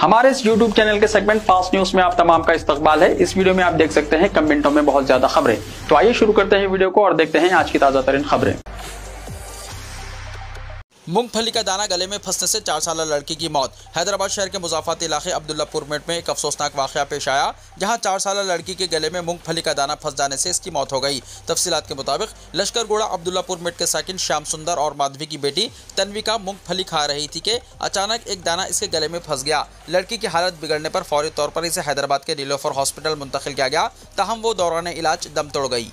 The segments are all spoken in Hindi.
हमारे इस YouTube चैनल के सेगमेंट फास्ट न्यूज में आप तमाम का इस्तकबाल है। इस वीडियो में आप देख सकते हैं कम मिनटों में बहुत ज्यादा खबरें। तो आइए शुरू करते हैं वीडियो को और देखते हैं आज की ताजा तरीन खबरें। मूंगफली का दाना गले में फंसने से 4 साल लड़की की मौत। हैदराबाद शहर के मुजाफाती इलाके अब्दुल्लापुर में एक अफसोसनाक वाकया पेश आया, जहां 4 साल लड़की के गले में मूंगफली का दाना फंस जाने से इसकी मौत हो गई। तफसीलात के मुताबिक लश्करगोड़ा अब्दुल्लापुर मेट के साकिन श्याम सुंदर और माधवी की बेटी तन्विका मूंगफली खा रही थी कि अचानक एक दाना इसके गले में फंस गया। लड़की की हालत बिगड़ने पर फौरी तौर पर इसे हैदराबाद के नीलोफर हॉस्पिटल मुंतकिल किया गया, ताहम वो दौरान इलाज दम तोड़ गई।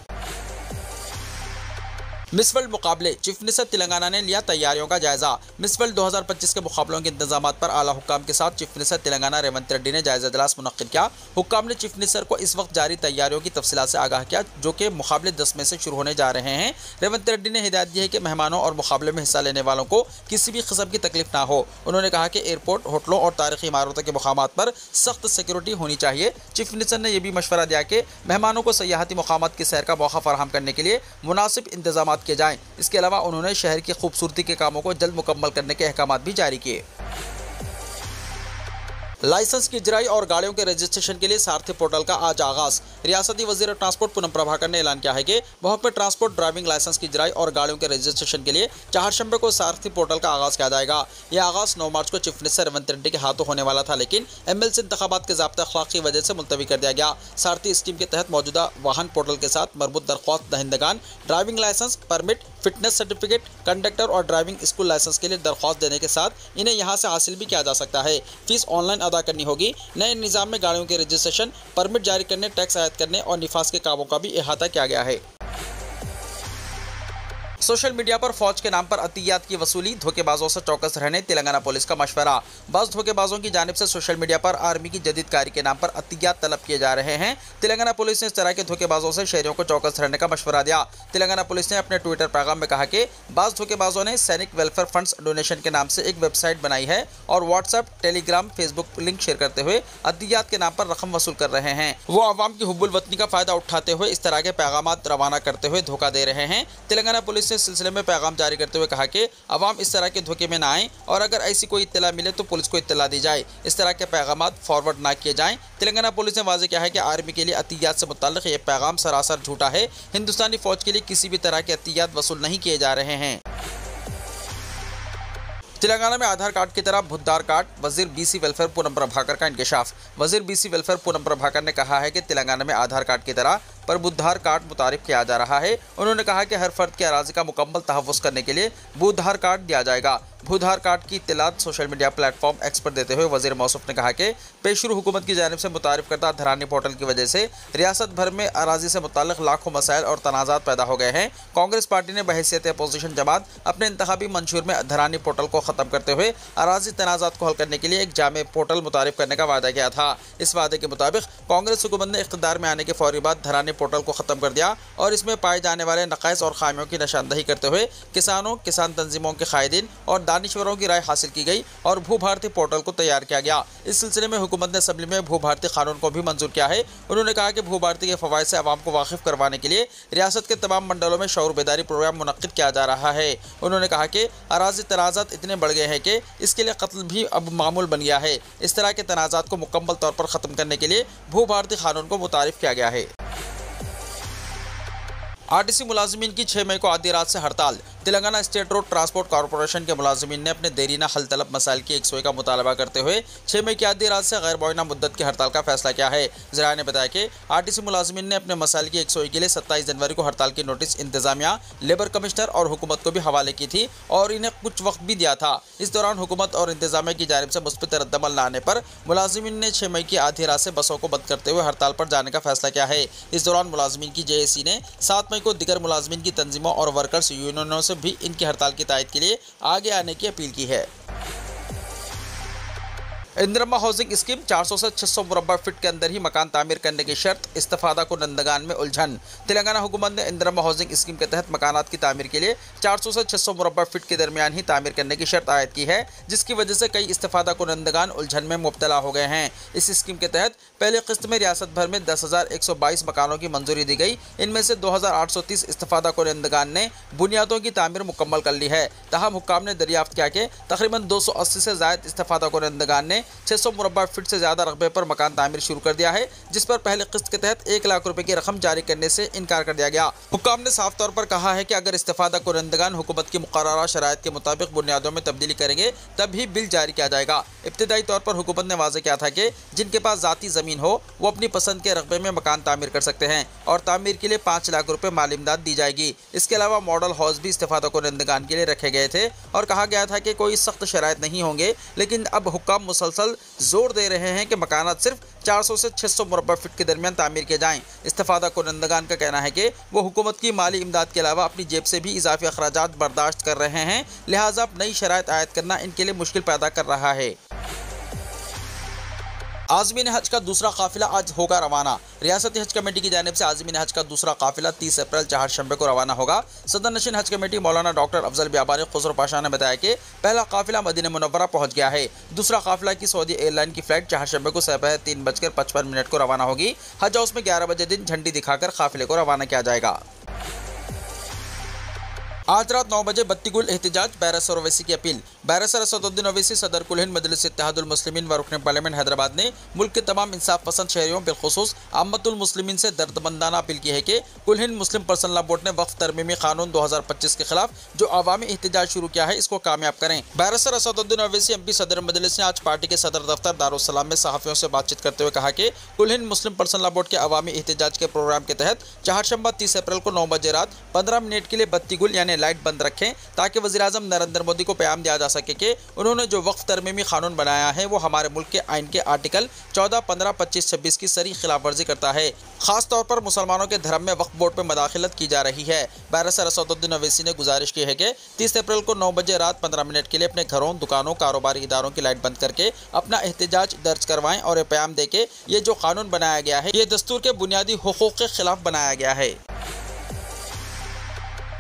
मिस वर्ल्ड मुकाबले, चीफ मिनिस्टर तेलंगाना ने लिया तैयारियों का जायजा। मिस वर्ल्ड 2025 के मुकाबलों के इंतजाम पर आला हुक्काम के साथ चीफ मिनिस्टर तेलंगाना रेवंत रेड्डी ने जायजा इजलास मुनक्किद किया। हुक्काम ने चीफ मिनिस्टर को इस वक्त जारी तैयारियों की तफसीलात से आगाह किया, जो कि मुकाबले 10 मई से शुरू होने जा रहे हैं। रेवंत रेड्डी ने हिदायत दी है कि मेहमानों और मुकाबले में हिस्सा लेने वालों को किसी भी किस्म की तकलीफ ना हो। उन्होंने कहा कि एयरपोर्ट, होटलों और तारीखी इमारतों के मुकामात पर सख्त सिक्योरिटी होनी चाहिए। चीफ मिनिस्टर ने यह भी मशवरा दिया कि मेहमानों को सयाहती मुकामात की सैर का मौका फराहम करने के लिए मुनासिब इंतजाम किए जाएँ। इसके अलावा उन्होंने शहर की खूबसूरती के कामों को जल्द मुकम्मल करने के अहकाम भी जारी किए। लाइसेंस की इजराई और गाड़ियों के रजिस्ट्रेशन के लिए सारथी पोर्टल का आज आगाज। रियासती वजीर ट्रांसपोर्ट पूनम प्रभाकर ने ऐलान किया है कि महकमे ट्रांसपोर्ट ड्राइविंग लाइसेंस की इजराई और गाड़ियों के रजिस्ट्रेशन के लिए 4 शंबे को सारथी पोर्टल का आगाज किया जाएगा। यह आगाज 9 मार्च को चीफ मिनिस्टर रेवंत रेड्डी के हाथों होने वाला था, लेकिन MLC इंतखाबात के ज़ाब्ता अखलाक की वजह से मुलतवी कर दिया गया। सारथी स्कीम के तहत मौजूदा वाहन पोर्टल के साथ मरबूत दरख्वास्त दहिंदगान driving licence, permit, fitness certificate, conductor और ड्राइविंग स्कूल लाइसेंस के लिए दरख्वास्त देने के साथ इन्हें यहाँ से हासिल भी किया जा सकता है। फीस ऑनलाइन अदा करनी होगी। नए निज़ाम में गाड़ियों के रजिस्ट्रेशन, परमिट जारी करने, टैक्स आयद करने और निफास के कामों का भी इहाता किया गया है। सोशल मीडिया पर फौज के नाम पर अतियात की वसूली, धोखेबाजों से चौकस रहने तेलंगाना पुलिस का मशवरा। बस धोखेबाजों की जानिब से सोशल मीडिया पर आर्मी की जदीद कारी के नाम पर अतियात तलब किए जा रहे हैं। तेलंगाना पुलिस ने इस तरह के धोखेबाजों से शहरियों को चौकस रहने का मशवरा दिया। तेलंगाना पुलिस ने अपने ट्विटर पैगाम में कहा कि बाज़ धोखेबाजों ने सैनिक वेलफेयर फंड्स डोनेशन के नाम से एक वेबसाइट बनाई है और WhatsApp, Telegram, Facebook link share करते हुए अतियात के नाम पर रकम वसूल कर रहे हैं। वो आवाम की हुब्बुल वतनी का फायदा उठाते हुए इस तरह के पैगाम रवाना करते हुए धोखा दे रहे हैं। तेलंगाना पुलिस ने इस सिलसिले में पैगाम जारी करते हुए कहा कि अवाम इस तरह के धोखे में ना आए और अगर ऐसी कोई इत्तला मिले तो पुलिस को इत्तला दी जाए। इस तरह के पैगाम फॉरवर्ड ना किए जाएं। तेलंगाना पुलिस ने वाज़ेह किया है कि आर्मी के लिए अतियात से मुताल्लिक़ ये पैगाम सरासर झूठा है। हिंदुस्तानी फौज के लिए किसी भी तरह के अतियात वसूल नहीं किए जा रहे हैं। तेलंगाना में आधार कार्ड की तरह भूतधार कार्ड, वजीर BC वेलफेयर पूनम प्रभाकर का इंकशाफ। वजीर BC वेलफेयर पूनम प्रभाकर ने कहा है कि तेलंगाना में आधार कार्ड की तरह पर भूतधार कार्ड मुतारिफ किया जा रहा है। उन्होंने कहा कि हर फर्द के अराजी का मुकम्मल तहफ़्फ़ुज़ करने के लिए भूतधार कार्ड दिया जाएगा। भूतधार कार्ड की इत्तलात सोशल मीडिया प्लेटफॉर्म एक्स पर देते हुए वजीर मौसूफ ने कहा कि पेशरू हुकूमत की जानिब से मुतारिफ करदा धरानी पोर्टल की वजह से रियासत भर में अराजी से मुताल्लिक़ लाखों मसाइल और तनाज़ात पैदा हो गए हैं। कांग्रेस पार्टी ने बहैसियत अपोजिशन जमात अपने इंतखाबी मंशूर में धरानी पोर्टल को ख़त्म करते हुए अराजी तनाज़ात को हल करने के लिए एक जामे पोर्टल मुतारिफ करने का वादा किया था। इस वादे के मुताबिक कांग्रेस हुकूमत ने इख्तिदार में आने के फौरी बाद धरानी पोर्टल को ख़त्म कर दिया और इसमें पाए जाने वाले नक़ाइस और खामियों की निशानदही करते हुए किसानों, किसान तंजीमों के कायदीन और दानिश्वरों की राय हासिल की गई और भू भारती पोर्टल को तैयार किया गया। इस सिलसिले में हुकूमत ने असम्बली में भू भारती कानून को भी मंजूर किया है। उन्होंने कहा कि भू भारती के फ़वाइद से आवाम को वाकिफ़ करवाने के लिए रियासत के तमाम मंडलों में शऊर बेदारी प्रोग्राम मुनक्किद किया जा रहा है। उन्होंने कहा कि अराजी तनाज़ात इतने बढ़ गए हैं कि इसके लिए कत्ल भी अब मामूल बन गया है। इस तरह के तनाज़ात को मुकम्मल तौर पर ख़त्म करने के लिए भू भारती कानून को मुतारिफ किया गया है। RTC मुलाजिमीन की 6 मई को आधी रात से हड़ताल। Telangana state road transport corporation के मुलाजिमीन ने अपने देरीना हल तलब मसाइल की 101 का मुतालबा करते हुए 6 मई की आधी रात से गैर मुअय्यना मुद्दत की हड़ताल का फैसला किया है। ज़राए ने बताया कि RTC मुलाजिमीन ने अपने मसाइल की 101 के लिए 27 जनवरी को हड़ताल की नोटिस इंतजामिया, लेबर कमिश्नर और हुकूमत को भी हवाले की थी और इन्हें कुछ वक्त भी दिया था। इस दौरान हुकूमत और इंतजामिया की जानिब से मुस्बित रद्दअमल न आने पर मुलाजिमीन ने 6 मई की आधी रात से बसों को बंद करते हुए हड़ताल पर जाने का फैसला किया है। इस दौरान मुलाजिमीन की JAC ने 7 मई को दीगर मुलाजिमीन की तंजीमों और वर्कर्स यूनियनों से भी इनकी हड़ताल की तायद के लिए आगे आने की अपील की है। इंदिरम्मा हाउसिंग स्कीम 400 से 600 मुरब्बा फीट के अंदर ही मकान तामीर करने की शर्त, इस्तिफादा को नंदगान में उलझन। तेलंगाना हुकूमत ने इंदिरम्मा हाउसिंग स्कीम के तहत मकानात की तामीर के लिए 400 से 600 मुरब्बा फीट के दरमियान ही तामीर करने की शर्त आयद की है, जिसकी वजह से कई इस्तिफादा को नंदगान उलझन में मुब्तला हो गए हैं। इस स्कीम के तहत पहले किस्त में रियासत भर में 10,122 मकानों की मंजूरी दी गई। इनमें से 2,830 इस्तिफादा को नंदगान ने बुनियादों की तामीर मुकम्मल कर ली है। तहम हुक्काम ने दरियाफ्त किया कि तकरीबन 280 से ज़ायद इस्तिफादा को नंदगान ने 600 मुरब्बा फीट से ज्यादा रकबे पर मकान तामीर शुरू कर दिया है, जिस पर पहले किस्त के तहत 1 लाख रुपए की रकम जारी करने से इनकार कर दिया गया। हुक्काम ने साफ तौर पर कहा है कि अगर इस्तिफादा कुरंदगान हुकूमत की मुकर्ररा शराइत के मुताबिक बुनियादों में तब्दीली करेंगे तभी बिल जारी किया जाएगा। इब्तिदाई तौर पर हुकूमत ने वाज़ेह किया था कि जिनके पास ज़ाती ज़मीन हो वो अपनी पसंद के रकबे में मकान तामीर कर सकते हैं और तामीर के लिए 5 लाख रुपए माली इमदाद दी जाएगी। इसके अलावा मॉडल हाउस भी इस्तिफादा कुरंदगान के लिए रखे गए थे और कहा गया था कि कोई सख्त शराइत नहीं होंगे, लेकिन अब हुक्काम मुसलसल जोर दे रहे हैं कि मकानात सिर्फ 400 से 600 मुरब्बा फीट के दरमियान तामीर किए जाएं। इस्तिफादा कुरंदगान का कहना है कि वो हुकूमत की माली इमदाद के अलावा अपनी जेब से भी इजाफी अखराजात बर्दाश्त कर रहे हैं, लिहाजा अब नई शराइत आयद करना इनके लिए मुश्किल पैदा कर रहा है। आज़मीन हज का दूसरा काफिला आज होगा रवाना। रियासती हज कमेटी की जानिब से आज़मीन हज का दूसरा काफिला 30 अप्रैल चारशंबे को रवाना होगा। सदर नशीन हज कमेटी मौलाना डॉक्टर अफजल बियाबानी खुसरो पाशा ने बताया कि पहला काफिला मदीना मुनव्वरा पहुंच गया है। दूसरा काफिला की सऊदी एयरलाइन की फ्लाइट चारशंबे को सुबह 3:55 को रवाना होगी। हज हाउस में 11 बजे दिन झंडी दिखाकर काफिले को रवाना किया जाएगा। आज रात 9 बजे बत्तीगुल एहतिजाज बैरिस्टर ओवैसी की अपील। बैरिस्टर असदुद्दीन ओवैसी सदर कुल हिंद मजलिस इत्तेहादुल मुस्लिमीन व रुकन पार्लियामेंट हैदराबाद ने मुल्क के तमाम इंसाफ पसंद शहरियों बिलखुसूस आम्मतुल मुस्लिमीन से दर्दमंदाना अपील की है कि कुल हिंद मुस्लिम पर्सनल लॉ बोर्ड ने वक्फ तरमीमी कानून 2025 के खिलाफ जो अवामी एहतिजाज शुरू किया है इसको कामयाब करें। बैरिस्टर असदुद्दीन ओवैसी एमपी सदर मजलिस ने आज पार्टी के सदर दफ्तर दारुस्सलाम में सहाफ़ियों से बातचीत करते हुए कहा कि कुल हिंद मुस्लिम पर्सनल लॉ बोर्ड के अवामी एहतिजाज के प्रोग्राम के तहत चारशंबा 30 अप्रैल को 9 बजे रात 15 मिनट के लिए बत्तीगुल यानी लाइट बंद रखें ताकि वज़ीर-ए-आज़म नरेंद्र मोदी को पैगाम दिया जा सके कि उन्होंने जो वक्फ तरमीमी कानून बनाया है वो हमारे मुल्क के आइन के आर्टिकल 14, 15, 25, 26 की सरी खिलाफ वर्जी करता है। खास तौर पर मुसलमानों के धर्म में वक्फ बोर्ड पर मदाखिलत की जा रही है। बैरिस्टर असदुद्दीन ओवैसी ने गुजारिश की है कि 30 अप्रैल को 9 बजे रात 15 मिनट के लिए अपने घरों, दुकानों, कारोबारी इदारों की लाइट बंद करके अपना एहतिजाज दर्ज करवाएं और पैगाम दे के ये जो कानून बनाया गया है ये दस्तूर के बुनियादी हुकूक के खिलाफ बनाया गया है।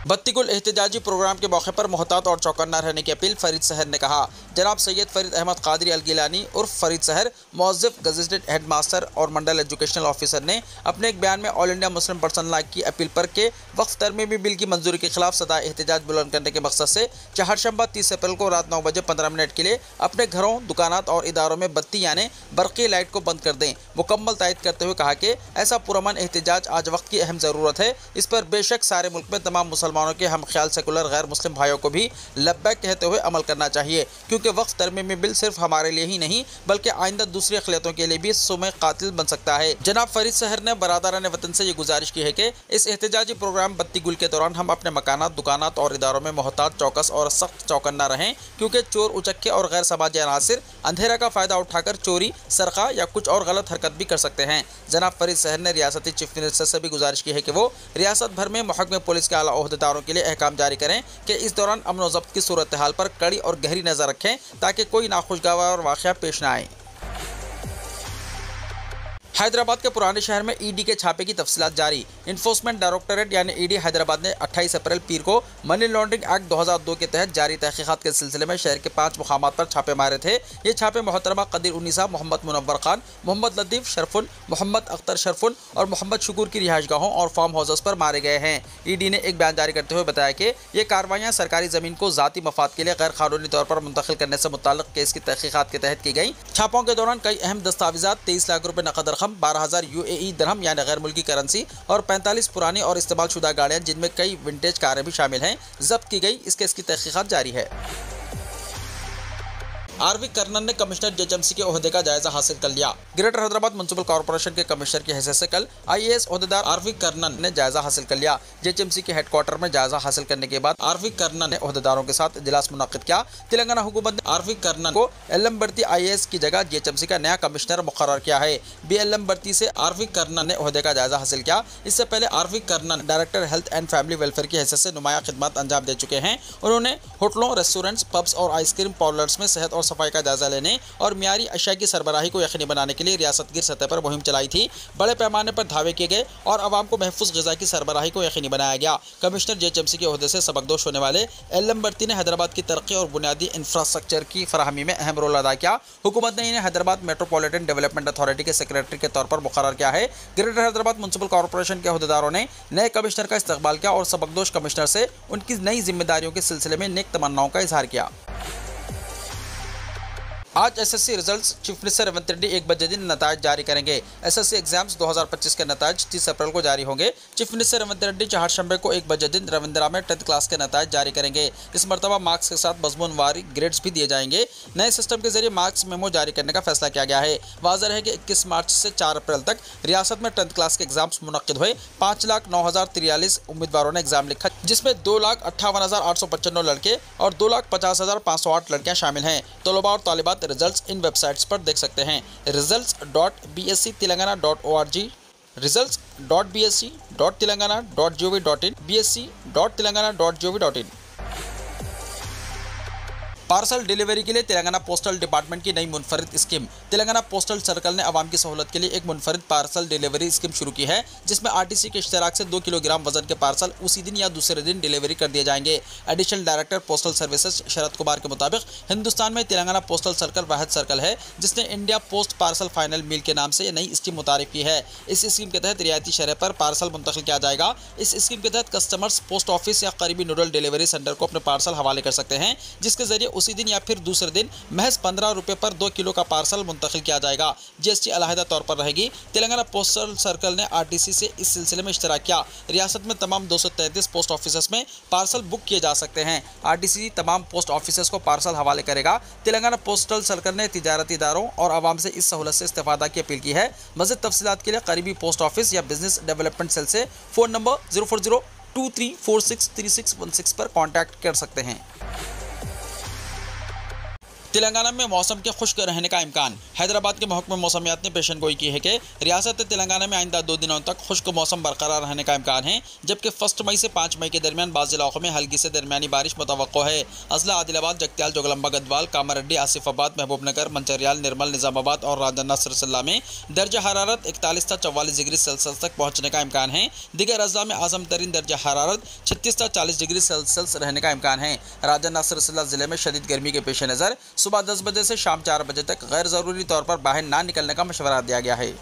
बत्तीगुल एहतिजाजी प्रोग्राम के मौके पर मोहतात और चौकन्ना रहने की अपील फरीद सहर ने कहा। जनाब सैयद फरीद अहमद कादरी अल गिलानी उर्फ फरीद सहर मौज़िफ गजेटेड हेड मास्टर और मंडल एजुकेशनल ऑफिसर ने अपने एक बयान में all India Muslim personal law की अपील पर के वक्फ तरमीमी बिल की मंजूरी के खिलाफ सदा एहतिजाज बुलंद करने के मकसद से चारशंबा 30 अप्रैल को रात 9 बजे 15 मिनट के लिए अपने घरों, दुकानात और इदारों में बत्ती यानी बरक़ी लाइट को बंद कर दें। मुकम्मल तायद करते हुए कहा कि ऐसा पुरअमन एहतिजाज आज वक्त की अहम ज़रूरत है। इस पर बेशक सारे मुल्क में तमाम मुसलमानों के हम ख्याल सेकुलर गैर मुस्लिम भाइयों को भी लब्बैक कहते हुए अमल करना चाहिए, क्योंकि वक्फ तरमीमी बिल सिर्फ हमारे लिए ही नहीं बल्कि आइंदा दूसरी अक़लियतों के लिए भी सुमे कातिल बन सकता है। जनाब फरीद सहर ने बरादरान वतन से ये गुजारिश की है कि इस एहतिजाजी प्रोग्राम बत्तीगुल के दौरान हम अपने मकानात, दुकानात और इदारों में मोहतात, चौकस और सख्त चौकन्ना रहें, क्योंकि चोर, उचक्के और गैर समाजी अनासिर अंधेरा का फ़ायदा उठाकर चोरी, सरका या कुछ और गलत हरकत भी कर सकते हैं। जनाब फरीद सहर ने रियासती चीफ मिनिस्टर से भी गुजारिश की है कि वो रियासत भर में महकमे पुलिस के आला ओहदेदारों के लिए अहकाम जारी करें कि इस दौरान अमन व ज़ब्त की सूरत हाल पर कड़ी और गहरी नज़र रखें ताकि कोई नाखुशगवार वाक़या पेश न आए। हैदराबाद के पुराने शहर में ईडी के छापे की तफसीलात जारी। इन्फोर्समेंट डायरेक्टोरेट यानी ईडी हैदराबाद ने 28 अप्रैल पीर को मनी लॉन्ड्रिंग एक्ट 2002 के तहत जारी तहकीकात के सिलसिले में शहर के 5 मुकामात पर छापे मारे थे। ये छापे मोहतरमा कदीर उन्नीसा, मोहम्मद मुनव्वर खान, मोहम्मद लतीफ़ शरफुन, मोहम्मद अख्तर शरफुन और मोहम्मद शुकूर की रिहाइशगाहों और फार्म हाउसेस पर मारे गए हैं। ईडी ने एक बयान जारी करते हुए बताया कि ये कार्रवाइयाँ सरकारी ज़मीन को ज़ाती मफाद के लिए गैर कानूनी तौर पर मुंतकिल करने से मुताल्लिक़ केस की तहकीकात के तहत की गई। छापों के दौरान कई अहम दस्तावेज़ात, 23 लाख रुपये नकद रकम, 12,000 UAE दरहम यानी गैर मुल्की करेंसी और 45 पुरानी और इस्तेमाल शुदा गाड़ियाँ जिनमें कई विंटेज कारें भी शामिल हैं जब्त की गई। इस केस की तहकीकात जारी है। आरवी कर्नन ने कमिश्नर जेएचएमसी के ओहदे का जायजा हासिल कर लिया। ग्रेटर हैदराबाद म्युनिसिपल कॉर्पोरेशन के कमिश्नर की हैसियत से कल IAS ओहदेदार आरवी कर्नन ने जायजा हासिल कर लिया। जेएचएमसी के हेडक्वार्टर में जायजा हासिल करने के बाद आरवी कर्नन ने ओहदेदारों के साथ इजलास मुनक्किद किया। तेलंगाना हुकूमत ने आरवी कर्नन को एलएमबर्ती IAS की जगह जेएचएमसी का नया कमिश्नर मुकर्रर किया है। BLM से आरवी कर्नन ने ओहदे का जायजा हासिल किया। इससे पहले RV Karnan director health and family welfare की हैसियत से नुमाया खिदमत अंजाम दे चुके हैं। उन्होंने होटलों, रेस्टोरेंट्स, पब्स और आइसक्रीम पार्लर्स में सेहत और सफाई का जायजा लेने और मियारी अशिया की सरबराही को यकीनी बनाने के लिए रियासतगीर सतह पर मुहिम चलाई थी। बड़े पैमाने पर दावे किए गए और आवाम को महफूज ग़िज़ा की सरबराही को यकीनी बनाया गया। कमिश्नर जेएचएमसी के ओहदे से सबकदोश होने वाले एलएमबर्ती ने हैदराबाद की तरक्की और बुनियादी इंफ्रास्ट्रक्चर की फराहमी में अहम रोल अदा किया। हुकूमत ने इन्हें हैदराबाद मेट्रोपॉलिटन डेवलपमेंट अथॉरिटी के सेक्रेटरी के तौर पर मुकर्रर किया है। ग्रेटर हैदराबाद म्युनिसिपल कॉर्पोरेशन के ओहदेदारों ने नए कमिश्नर का इस्तकबाल किया और सबकदोश कमिश्नर से उनकी नई जिम्मेदारियों के सिलसिले में नेक तमन्नाओं का इजहार किया। आज SSC results chief minister Revanth Reddy 1 बजे दिन नतायज जारी करेंगे। एसएससी एग्जाम्स 2025 के नतायज 30 अप्रैल को जारी होंगे। चीफ मिनिस्टर रेवंत रेड्डी चारशंबे को 1 बजे दिन रविंद्रा में 10th क्लास के नतायज जारी करेंगे। इस मरतबा मार्क्स के साथ मजमूनवारी ग्रेड्स भी दिए जाएंगे। नए सिस्टम के जरिए मार्क्स मेमो जारी करने का फैसला किया गया है। वाज़ेह रहे कि 21 मार्च से 4 अप्रैल तक रियासत में 10th क्लास के एग्जाम्स मुनक्किद हुए। 5,09,043 उम्मीदवारों ने एग्जाम लिखा, जिसमें 2,58,895 लड़के और 2,50,508 लड़कियां शामिल हैं। तलबा और तालिबात रिजल्ट्स इन वेबसाइट्स पर देख सकते हैं। results.bsctelangana.org, results.bsc.telangana.gov.in, bsc.telangana.gov.in। Parcel delivery के लिए तेलंगाना पोस्टल डिपार्टमेंट की नई मुनफरिद स्कीम। तेलंगाना पोस्टल सर्कल ने आवाम की सहूलत के लिए एक मुनफरिद पार्सल डिलीवरी स्कीम शुरू की है, जिसमें आरटीसी के इश्तराक से 2 किलोग्राम वजन के पार्सल उसी दिन या दूसरे दिन डिलीवरी कर दिए जाएंगे। Additional director postal services Sharad Kumar के मुताबिक हिंदुस्तान में तेलंगाना पोस्टल सर्कल वाहिद सर्कल है जिसने इंडिया पोस्ट पार्सल फाइनल मील के नाम से नई स्कीम मुतारिफ की है। इस स्कीम के तहत रियायती शरह पर पार्सल मुंतकिल किया जाएगा। इस स्कीम के तहत कस्टमर्स पोस्ट ऑफिस या करीबी नोडल डिलीवरी सेंटर को अपने पार्सल हवाले कर सकते हैं, जिसके जरिए उसी दिन या फिर दूसरे दिन महज 15 रुपए पर 2 किलो का पार्सल मुंतकिल किया जाएगा। जीएसटी अलहदा तौर पर रहेगी। तेलंगाना पोस्टल सर्कल ने आरटीसी से इस सिलसिले में इश्तराक किया। रियासत में तमाम 233 पोस्ट ऑफिस में पार्सल बुक किए जा सकते हैं। आरटीसी तमाम पोस्ट ऑफिस को पार्सल हवाले करेगा। तेलंगाना पोस्टल सर्कल ने तिजारती इदारों और आवाम से इस सहूलत से इस्तेफादा की अपील की है। मज़ीद तफसीलात के लिए करीबी पोस्ट ऑफिस या बिजनेस डेवलपमेंट सेल से फ़ोन नंबर 04023463616 पर कॉन्टैक्ट कर सकते हैं। तेलंगाना में मौसम के खुश्क रहने का इम्कान। हैदराबाद के महकमे मौसमियात ने पेशन गोई की है कि रियासत तेलंगाना में आइंदा 2 दिनों तक खुश्क मौसम बरकरार रहने का इम्कान है, जबकि 1 मई से 5 मई के दरमियान बाज़ इलाकों में हल्की से दरमियानी बारिश मुतवक्को है। अजला, आदिलाबाद, जगत्याल, जोगलम्बा, गदवाल, कामारेड्डी, आसिफाबाद, महबूबनगर, मंचरियाल, निर्मल, निज़ामाबाद और राजन्ना सिरसिल्ला में दर्जा हरारत 41 से 44 डिग्री सेल्सियस तक पहुँचने का इम्कान है। दीगर अजला में आज़म तरीन दर्जा हरारत 36 से 40 डिग्री सेल्सियस रहने का इम्कान है। राजन्ना सिरसिल्ला जिले में शदीद गर्मी के पेश नज़र सुबह 10 बजे से शाम 4 बजे तक गैर ज़रूरी तौर पर बाहर ना निकलने का मशवरा दिया गया है।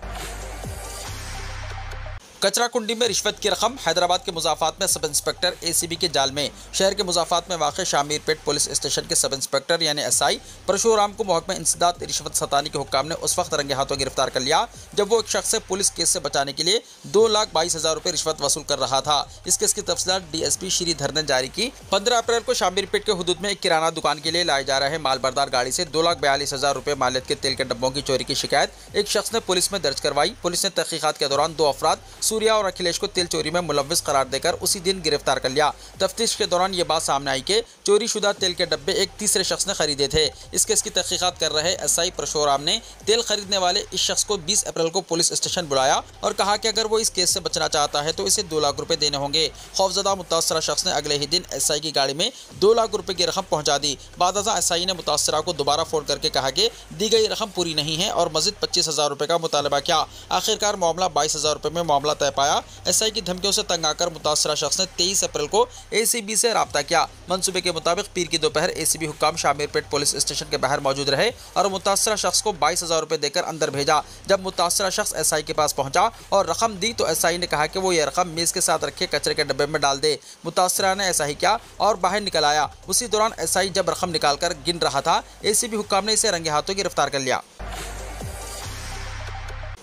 कचरा कुंडी में रिश्वत की रकम। हैदराबाद के मुजाफात में सब इंस्पेक्टर एसीबी के जाल में। शहर के मुजाफात में वाक़ शामीरपेट पुलिस स्टेशन के सब इंस्पेक्टर यानी एसआई परशुराम को महकमा इंसदाद रिश्वत सतानी के हुक्काम ने उस वक्त रंगे हाथों गिरफ्तार कर लिया जब वो एक शख्स से पुलिस केस से बचाने के लिए 2,22,000 रुपये रिश्वत वसूल कर रहा था। इस केस की तफसीलात डीएसपी श्रीधर ने जारी की। 15 अप्रैल को शामीरपेट के हुदूद में एक किराना दुकान के लिए लाए जा रहे मालबरदार गाड़ी से 2,42,000 रुपये मालियत के तेल के डब्बों की चोरी की शिकायत एक शख्स ने पुलिस में दर्ज करवाई। पुलिस ने तहकीकात के दौरान 2 अफराद सूर्या और अखिलेश को तेल चोरी में मुलव्विस करार देकर उसी दिन गिरफ्तार कर लिया। तफ्तीश के दौरान ये बात सामने आई कि चोरी शुदा तेल के डब्बे एक तीसरे शख्स ने खरीदे थे। इस केस की तहकीकात कर रहे एसआई परशुराम ने तेल खरीदने वाले इस शख्स को 20 अप्रैल को पुलिस स्टेशन बुलाया और कहा कि अगर वो इस केस से बचना चाहता है तो इसे 2 लाख रुपए देने होंगे। खौफजदा मुतासरा शख्स ने अगले ही दिन एसआई की गाड़ी में 2 लाख रुपए की रकम पहुंचा दी। बाद एसआई ने मुतासरा को दोबारा फोन करके कहा कि दी गई रकम पूरी नहीं है और मजीद 25,000 रुपए का मुतालबा किया। आखिरकार मामला 22,000 रुपए में मामला तय पाया। एसआई की धमकियों से तंग आकर मुतासरा शख्स ने 23 अप्रैल को एसीबी से राब्ता किया। मंसूबे के मुताबिक पीर की दोपहर एसीबी हुक्काम शामीरपेट पुलिस स्टेशन के बाहर मौजूद रहे और मुतासरा शख्स को 22,000 रुपए देकर अंदर भेजा। जब मुतासरा शख्स एसआई के पास पहुंचा और रकम दी तो एसआई ने कहा कि वो ये रकम मेज के साथ रखे कचरे के डब्बे में डाल दे। मुतासरा ने ऐसा ही किया और बाहर निकल आया। उसी दौरान एसआई जब रकम निकालकर गिन रहा था, एसीबी हुक्काम ने इसे रंगे हाथों गिरफ्तार कर लिया।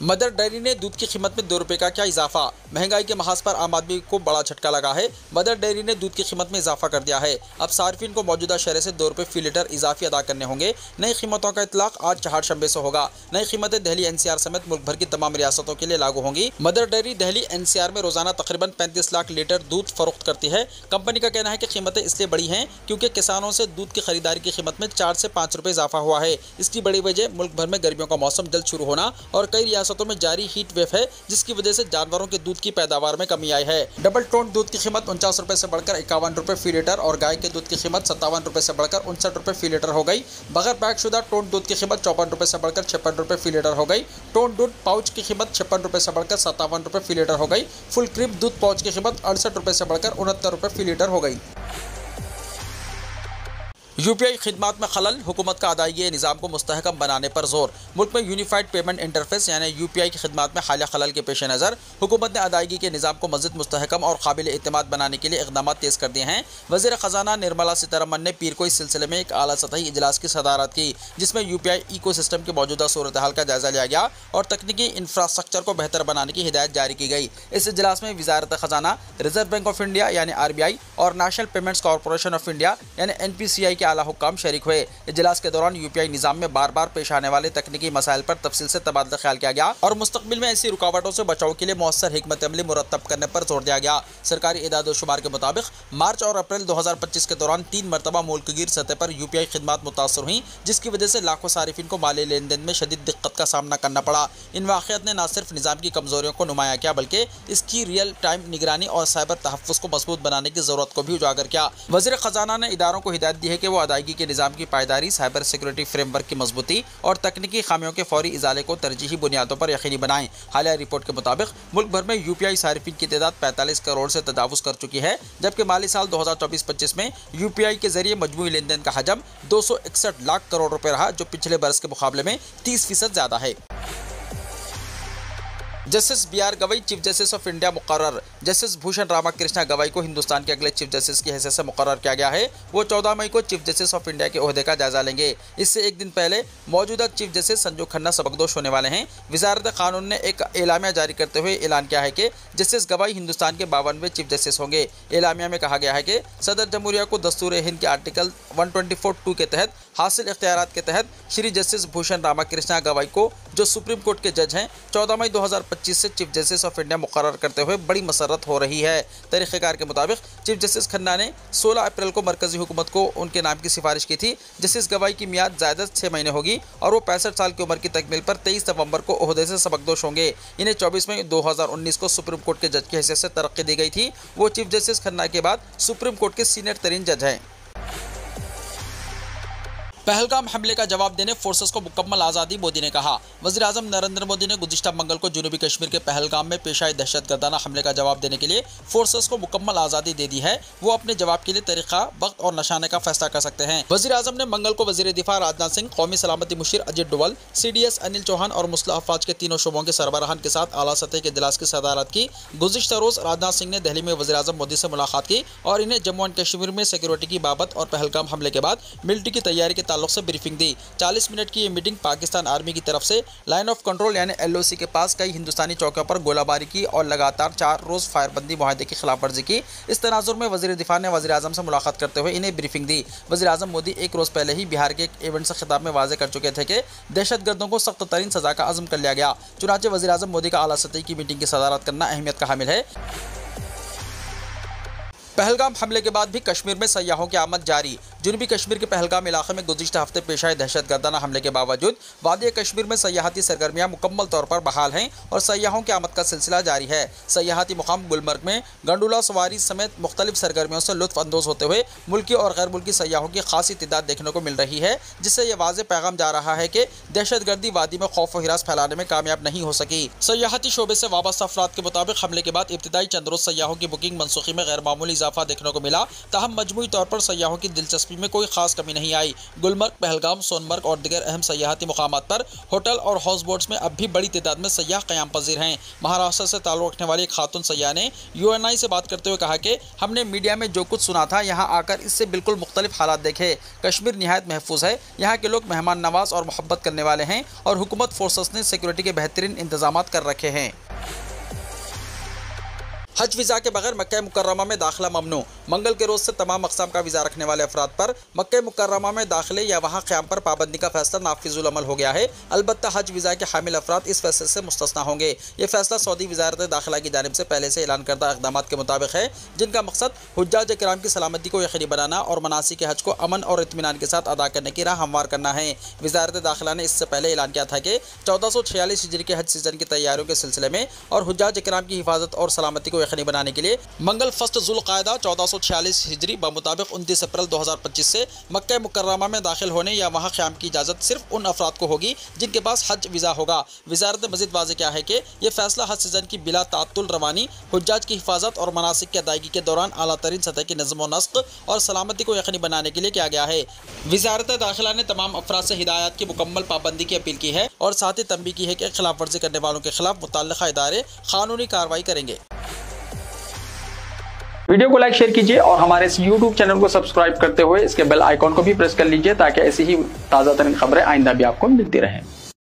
मदर डेयरी ने दूध की कीमत में 2 रुपये का क्या इजाफा। महंगाई के महाज पर आम आदमी को बड़ा झटका लगा है। मदर डेयरी ने दूध की कीमत में इजाफा कर दिया है। अब सार्फिन को मौजूदा शरह से 2 रुपये फी लीटर इजाफी अदा करने होंगे। नई कीमतों का इतलाक आज चारशंबे से होगा। नई कीमतें दिल्ली एनसीआर समेत मुल्क भर की तमाम रियासतों के लिए लागू होंगी। मदर डेयरी दिल्ली एनसीआर में रोजाना तकरीबन 35 लाख लीटर दूध फरोख्त करती है। कंपनी का कहना है कि कीमतें इसलिए बढ़ी हैं क्योंकि किसानों से दूध की खरीदारी की कीमत में 4 से 5 रुपये इजाफा हुआ है। इसकी बड़ी वजह मुल्क भर में गर्मियों का मौसम जल्द शुरू होना और कई रियासतों में जारी हीट वेव है, जिसकी वजह से जानवरों के दूध की पैदावार में कमी आई है। डबल टोन दूध की कीमत 49 रुपए से बढ़कर 51 रुपए फी लीटर और गाय के दूध की कीमत 57 रुपए से बढ़कर 59 रुपए फी लीटर हो गई। बगैर पैक शुदा टोन दूध की कीमत 54 रुपए से बढ़कर 56 रुपए फी लीटर हो गई। टोन दूध पाउच की कीमत 56 रुपए से बढ़कर 57 रुपए फी लीटर हो गई। फुल क्रीम दूध पाउच की कीमत 68 रुपए से बढ़कर 69 रुपए फी लीटर हो गई। यूपीआई खिदमात में खलल, हुकूमत का अदायगी निज़ाम को मुस्तहकम बनाने पर जोर। मुल्क में यूनिफाइड पेमेंट इंटरफेस यानी यूपीआई की खिदमात में हालिया खलल के पेश नज़र हुकूमत ने अदायगी के निज़ाम को मज़ीद मुस्तहकम और काबिल एतमाद बनाने के लिए इक़दाम तेज़ कर दिए हैं। वज़ीर ख़जाना निर्मला सीतारमन ने पीर को इस सिलसिले में एक आला सतही इजलास की सदारत की, जिसमें यूपीआई इकोसिस्टम की मौजूदा सूरत हाल का जायज़ा लिया गया और तकनीकी इंफ्रास्ट्रक्चर को बेहतर बनाने की हिदायत जारी की गई। इस इजलास में वज़ारत ख़जाना, रिजर्व बैंक ऑफ इंडिया यानी RBI और national payments corporation of India यानी NPCI के आला हुक्काम शरीक हुए। इजलास के दौरान यूपीआई निज़ाम में बार बार पेश आने वाले तकनीकी मसाइल पर तफसील से तबादला ख्याल किया गया और मुस्तकबिल में ऐसी रुकावटों से बचाव के लिए मौसर हिकमत अमली मुरतब करने पर जोर दिया गया। सरकारी इदाद व शुमार के मुताबिक मार्च और अप्रैल 2025 के दौरान 3 मरतबा मुल्कगीर सतह पर यूपीआई खिदमात मुतासर हुई, जिसकी वजह से लाखों सारिफिन को माली लेन देन में शदीद दिक्कत का सामना करना पड़ा। इन वाक़यात ने न सिर्फ निज़ाम की कमजोरियों को नुमाया किया, बल्कि इसकी रियल टाइम निगरानी और साइबर तहफ़्फ़ुज़ को मजबूत बनाने की ज़रूरत को भी उजागर किया। वज़ीर ख़जाना ने इदारों को हिदायत दी है कि वो अदायगी के निज़ाम की पायदारी, साइबर सिक्योरिटी फ्रेमवर्क की मजबूती और तकनीकी खामियों के फौरी इजाले को तरजीही बुनियादों पर यकीनी बनाएं। हालिया रिपोर्ट के मुताबिक मुल्क भर में यूपीआई सारिफिन की तादाद 45 करोड़ से तजावुज़ कर चुकी है, जबकि माली साल 2024-25 में यूपीआई के जरिए मजमूई लेन देन का हजम 261 लाख करोड़ रुपए रहा, जो पिछले बरस के मुकाबले में 30% ज़्यादा है। Justice BR Gavai chief justice of India मुकर्रर। जस्टिस भूषण रामाकृष्णा गवई को हिंदुस्तान के अगले चीफ जस्टिस की हैसियत से मुकर्रर किया गया है। वो 14 मई को चीफ जस्टिस ऑफ इंडिया के ओहदे का जायजा लेंगे। इससे एक दिन पहले मौजूदा चीफ जस्टिस संजू खन्ना सबकदोश होने वाले हैं। वजारत कानून ने एक एलामिया जारी करते हुए ऐलान किया है कि जस्टिस गवई हिंदुस्तान के 52वें चीफ जस्टिस होंगे। एलामिया में कहा गया है कि सदर जमहूरिया को दस्तूर हिंद के आर्टिकल 124(2) के तहत हासिल इख्तियारात के तहत श्री जस्टिस भूषण रामाकृष्णा गवई को, जो सुप्रीम कोर्ट के जज हैं, 14 मई 2025 से चीफ जस्टिस ऑफ इंडिया मुकर्रर करते हुए बड़ी मसरत हो रही है। तरीक़ेकार के मुताबिक चीफ जस्टिस खन्ना ने 16 अप्रैल को मरकजी हुकूमत को उनके नाम की सिफारिश की थी। जस्टिस गवई की मियाद ज़्यादा 6 महीने होगी और वो 65 साल की उम्र की तकमील पर 23 नवंबर को ओहदे से सबकदोश होंगे। इन्हें 24 मई 2019 को सुप्रीम कोर्ट के जज की हैसियत से तरक्की दी गई थी। वो चीफ जस्टिस खन्ना के बाद सुप्रीम कोर्ट के सीनियर तरीन जज हैं। पहलगाम हमले का जवाब देने फोर्सेस को मुकम्मल आज़ादी, मोदी ने कहा। वज़ीर आज़म नरेंद्र मोदी ने गुज़िश्ता मंगल को जनूबी कश्मीर के पहलगाम में पेश आए दहशतगर्दाना हमले का जवाब देने के लिए फोर्सेस को मुकम्मल आज़ादी दे दी है। वो अपने जवाब के लिए तरीक़ा, वक्त और निशाने का फैसला कर सकते हैं। वज़ीर आज़म ने मंगल को वज़ीर दिफा राजनाथ सिंह, कौमी सलामती मुशीर अजित डोवल, CDS अनिल चौहान और मुस्लिह अफवाज के तीनों शोबों के सरबराहान के साथ आला सतह के इजलास की सदारत की। गुज़िश्ता रोज़ राजनाथ सिंह ने दिल्ली में वज़ीर आज़म मोदी से मुलाकात की और इन्हें जम्मू एंड कश्मीर में सिक्योरिटी की बाबत और पहलगाम हमले के बाद मिलिट्री की तैयारी के ताल्लुक से ब्रीफिंग दी। 40 मिनट की ये मीटिंग पाकिस्तान आर्मी की तरफ से लाइन ऑफ कंट्रोल यानी LOC के पास कई हिंदुस्तानी चौकियों पर गोलाबारी की और लगातार 4 रोज़ फायरबंदी मुआहदे की खिलाफवर्जी की। इस तनाजुर में वज़ीर दिफा ने वज़ीर आज़म से मुलाकात करते हुए इन्हें ब्रीफिंग दी। वज़ीर आज़म मोदी एक रोज़ पहले ही बिहार के एक इवेंट से खिताब में वाज़ेह कर चुके थे कि दहशतगर्दों को सख्त तरीन सज़ा का अज़्म कर लिया गया। चुनांचे वज़ीर आज़म मोदी का आला सतही की मीटिंग की सदारत करना अहमियत का हामिल है। पहलगाम हमले के बाद भी कश्मीर में सयाहों की आमद जारी। जनूबी कश्मीर के पहलगाम इलाके में गुज़िश्ता हफ्ते पेश आए दहशतगर्दाना हमले के बावजूद वादी कश्मीर में सयाहती सरगर्मियाँ मुकम्मल तौर पर बहाल हैं और सयाहों की आमद का सिलसिला जारी है। सयाहती मुकाम गुलमर्ग में गंडोला सवारी समेत मुख्तलिफ सरगर्मियों से लुत्फ़ अंदोज़ होते हुए मुल्की और गैर मुल्की सयाहों की खासी तादाद देखने को मिल रही है, जिससे यह वाज़ेह पैगाम जा रहा है कि दहशतगर्दी वादी में खौफ व हिरास फैलाने में कामयाब नहीं हो सकी। सयाहती शोबे से वाबस्ता अफराद के मुताबिक हमले के बाद इब्तिदाई चंद रोज़ सयाहों की बुकिंग मनसूखी में गैर मामूली इजाफा देखने को मिला। ताहम मजमूई तौर पर सयाहों की दिलचस्पी में कोई खास कमी नहीं आई। गुलमर्ग, पहलगाम, सोनमर्ग और दीगर अहम सयाहती मुकामात पर होटल और हाउस बोट्स में अब भी बड़ी तादाद में सयाह क़याम पजीर हैं। महाराष्ट्र से ताल्लुक़ रखने वाली एक खातून सयाह ने UNI से बात करते हुए कहा कि हमने मीडिया में जो कुछ सुना था, यहाँ आकर इससे बिल्कुल मुख्तलिफ हालात देखे। कश्मीर निहायत महफूज है, यहाँ के लोग मेहमान नवाज और मोहब्बत करने वाले हैं और हुकूमत फोर्सेस ने सिक्योरिटी के बेहतरीन इंतजाम कर रखे हैं। हज वीज़ा के बगैर मक्का मुकर्रमा में दाखिला ममनू। मंगल के रोज़ से तमाम अक़साम का वीज़ा रखने वाले अफराद पर मक्का मुकर्रमा में दाखिले या वहाँ क़याम पर पाबंदी का फैसला नाफिजुल अमल हो गया है। अलबत्ता हज वीज़ा के हामिल अफराद इस फैसले से मुस्तस्ना होंगे। ये फैसला सऊदी वज़ारत दाखिला की जानिब से पहले से ऐलान करदा इक़दाम के मुताबिक है, जिनका मकसद हुज्जाज किराम की सलामती को यकीनी बनाना और मनासिक हज को अमन और इत्मीनान के साथ अदा करने की राह हमवार करना है। वज़ारत दाखिला ने इससे पहले ऐलान किया था कि 1446 हिजरी के हज सीज़न की तैयारियों के सिलसिले में और हुज्जाज किराम की हिफाजत और सलामती को यकीनी बनाने के लिए मंगल फर्स्ट जुल्क़ायदा 1446 हिजरी बमुताबिक 29 अप्रैल 2025 से मक्का मुकर्रमा में दाखिल होने या वहाँ क़याम की इजाज़त सिर्फ उन अफराद को होगी जिनके पास हज वीज़ा होगा। वज़ारत ने मज़ीद वाज़ेह किया है कि यह फैसला हज सीज़न की बिला ताअत्तुल रवानी, हुज्जाज की हिफाजत और मनासिक की अदायगी के दौरान आला तरीन सतह की नज़्म व नस्क़ और सलामती को यकीनी बनाने के लिए किया गया है। वज़ारत दाखिला ने तमाम अफराद से हिदायत की मुकम्मल पाबंदी की अपील की है और साथ ही तंबीह की है कि खिलाफ वर्जी करने वालों के खिलाफ मुतल्लिक़ा इदारे कानूनी कार्रवाई करेंगे। वीडियो को लाइक शेयर कीजिए और हमारे इस YouTube चैनल को सब्सक्राइब करते हुए इसके बेल आइकॉन को भी प्रेस कर लीजिए ताकि ऐसी ही ताज़ा तरीन खबरें आइंदा भी आपको मिलती रहें।